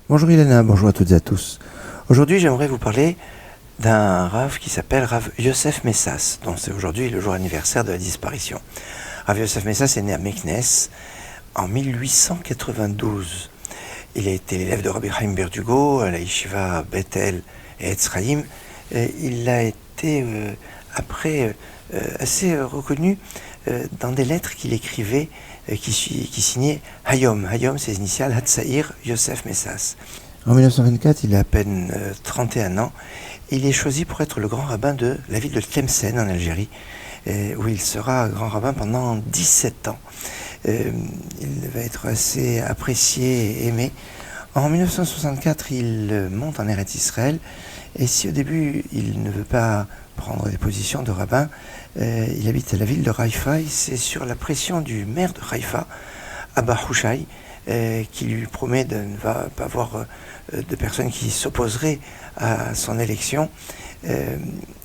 Bonjour Ilana, bonjour à toutes et à tous. Aujourd'hui, j'aimerais vous parler d'un Rav qui s'appelle Rav Yosef Messas, dont c'est aujourd'hui le jour anniversaire de la disparition. Rav Yosef Messas est né à Meknes en 1892. Il a été l'élève de Rabbi Chaim Berdugo à la Yeshiva Bethel et Etzraïm. Il a été après assez reconnu dans des lettres qu'il écrivait qui signait Hayom. Hayom, c'est les initiales Hatzaïr Yosef Messas. En 1924, il a à peine 31 ans. Il est choisi pour être le grand rabbin de la ville de Tlemcen en Algérie, où il sera grand rabbin pendant 17 ans. Il va être assez apprécié et aimé. En 1964, il monte en Eretz Israël, et si au début il ne veut pas prendre des positions de rabbin, il habite à la ville de Haïfa. C'est sur la pression du maire de Haïfa, Abba Houchaï, qui lui promet de ne pas avoir de personnes qui s'opposeraient à son élection.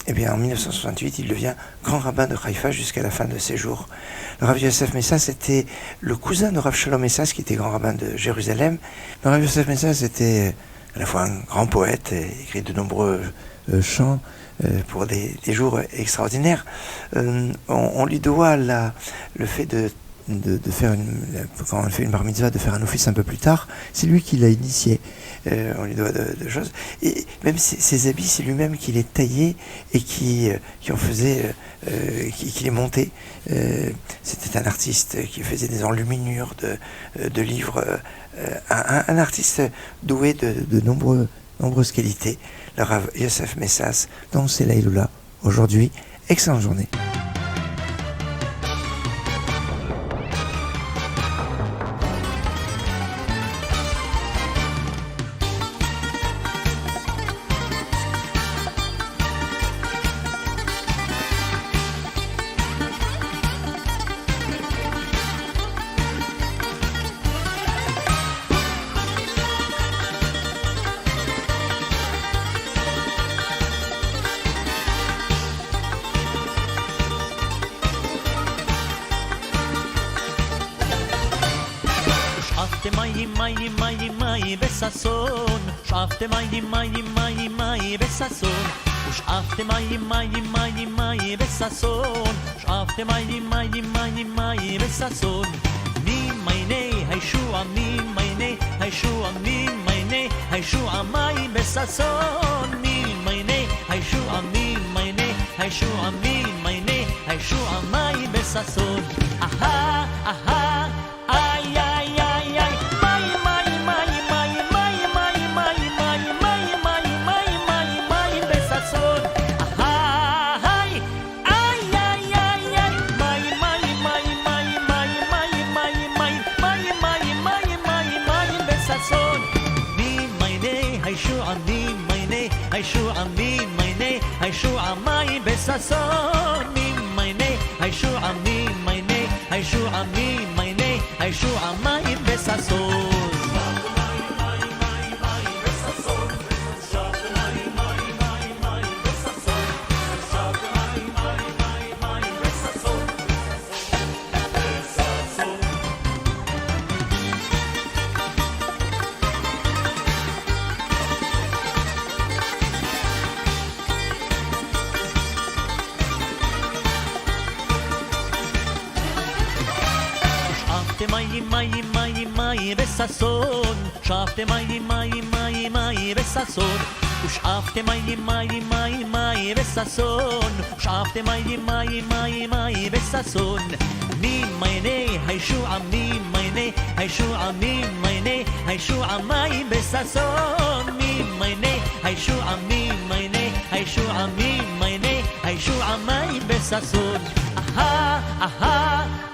Et bien en 1968, il devient grand rabbin de Haïfa jusqu'à la fin de ses jours. Le Rav Yosef Messas était le cousin de Rav Shalom Messas, qui était grand rabbin de Jérusalem. Le Rav Yosef Messas était à la fois un grand poète, et écrit de nombreux chants pour des jours extraordinaires. On lui doit le fait de faire quand on fait une bar mitzvah, de faire un office un peu plus tard. C'est lui qui l'a initié. On lui doit de choses. Et même ses habits, c'est lui-même qui les taillait et qui les montait. C'était un artiste qui faisait des enluminures de livres. Un artiste doué de nombreuses qualités. Le Rav Yosef Messas, dont c'est la Iloula aujourd'hui. Excellente journée. mai besasson, schafte mai besasson, schafte mai besasson, schafte mai besasson. Mi meine Yeshua, mi meine Yeshua, mi meine Yeshua mai besasson, mi meine Yeshua, mi meine Yeshua, mi meine Yeshua mai besasson. Aha, aha. Yeshua mai besasson, mi meine Yeshua, mi meine Yeshua, mi meine Yeshua mai besasson. Mai besasson, schafte mai besasson, schafte mai besasson, schafte mai besasson. Mi meine Yeshua, mi meine Yeshua, mi meine Yeshua mai besasson, mi meine Yeshua, mi meine Yeshua, mi meine Yeshua mai besasson. Aha, aha.